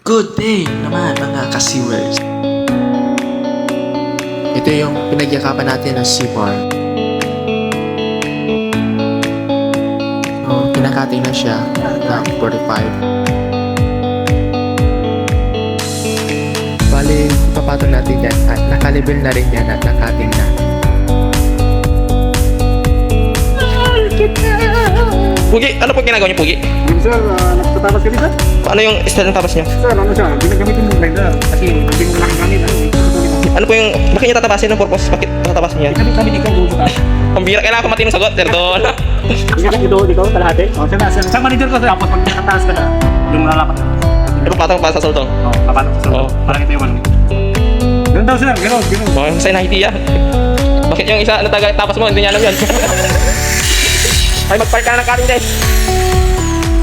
Good day naman mga ka-sewers. Ito yung pinagyakapan natin na C-bar. So, kinakating na siya ng 45. Bali, ipapatong natin yan at nakalibel na rin yan at nakating na. Pugi, ano po ginagawa niyo, Pugi? Sir, nagtatapas ka din, sir? Ano yung style ng tapas niyo? Sir, ano siya? Ginagamitin mo grinder. Kasi hindi mo lang gamit. Ano po yung, bakit niyo tatapasin ng purpose? Bakit tatapasin niya? Sabi ikaw doon sa taas. Pambira, kailangan ko matinong sagot, sir, doon. Ikaw, kalahati? O, sir, sa manager ko, tapos pag nakataas ka na, yung lalapat na. Ipapatong pa sa sultong. Oo, papatok sa Oo. Parang ito yung ano. Ganun daw, sir. Ganun. Okay, sa'yo nakitiya. Bakit yung isa na tapas mo, hindi niya alam yan. Ay, magpalit ka na ng cutting test.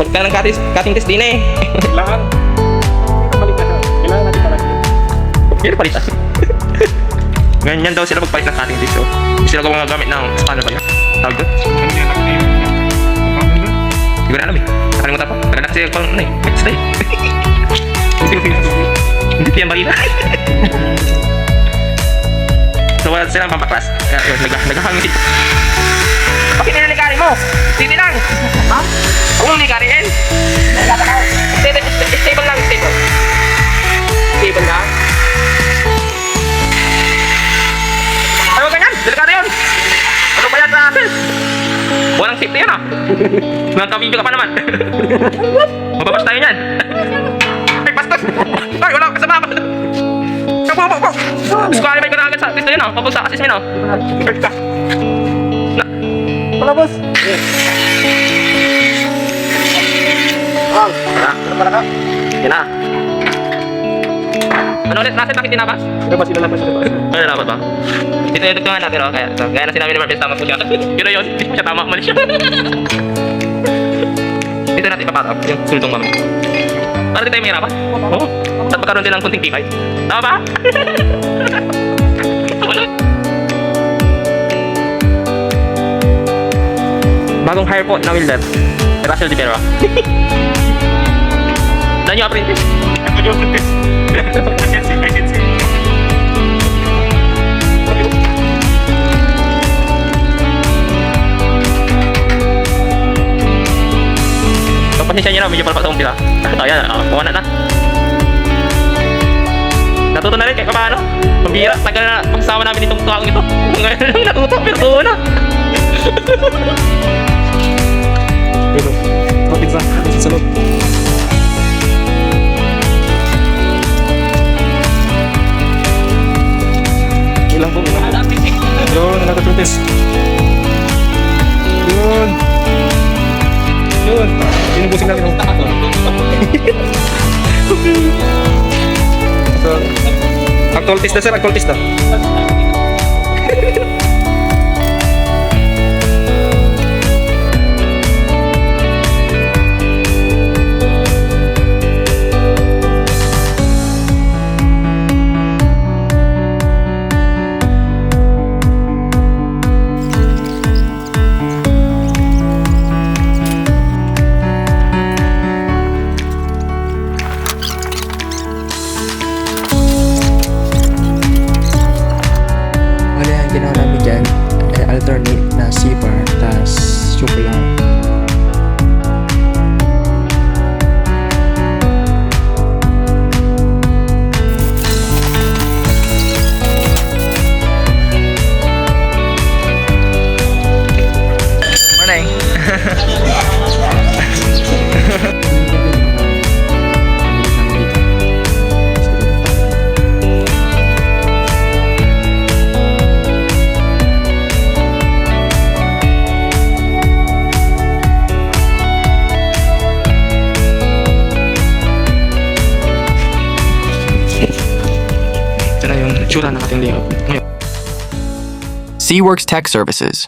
Palit ka ng cutting test din eh. Kailangan. Balik na siya. Kailangan natin pala. Pero palitan. Ganyan daw sila magpalit ng cutting test. So, hindi sila gumagamit ng spanner ba yun? Tawag doon? Hindi ko na alam eh. Nakalimutan pa. Talaga kasi ako ano eh. Stay. Hindi tiyan balina. So, wala silang pampaklas. Kaya yun, naghahangin. Bakit nilalikarin mo? Titinang! Ha? Huwag mong likarin! Stable lang, stable. Stable lang. Ay, huwag ganyan! Delikado yun! Ano pa yan sa akin? Walang safety yan ah! Nagka-video ka pa naman! Mababas tayo yan! Ay, bastos! Ay, wala ka sa mapa! Kapo! Disqualify ka na agad sa artist na yun ah! Pabag sa assist na yun ah! First ka! Wala, boss. Para ka. Yan na. Ano ulit? Nasaan bakit tinabas? Labas, ilalabas. Ano dapat ba? Dito yung dugtungan natin, oh. Kaya, so, gaya na sinabi ni Marvis, tama po siya. Pero yun, hindi po siya tama. Mali siya. Dito natin ipapatap yung sultong mamaya. Para di tayo mahirapan. Oo. At magkaroon din ng kunting T5. Tama ba? Wala. Bagong hire po na welder. Russell Di Pero. Dan yung apprentice. Ako yung apprentice. I can see. So, pasensya nyo na, medyo palpak sa umpisa. Ayan, kuha na. Natuto na rin kahit paano. Pambira, tagal na pagsama namin itong tuwang ito. Ngayon lang natuto, pero tuwa na. Pero, kapit sa loob. Ilang po. Yun, nakatuntis. Yun. Inubusin natin. So, actual test na. Wala yung ginawa namin dyan ay alternate na C-bar tas chocolate. Morning. Ito na yung tsura ng ating layout. Ngayon. C-Works Tech Services.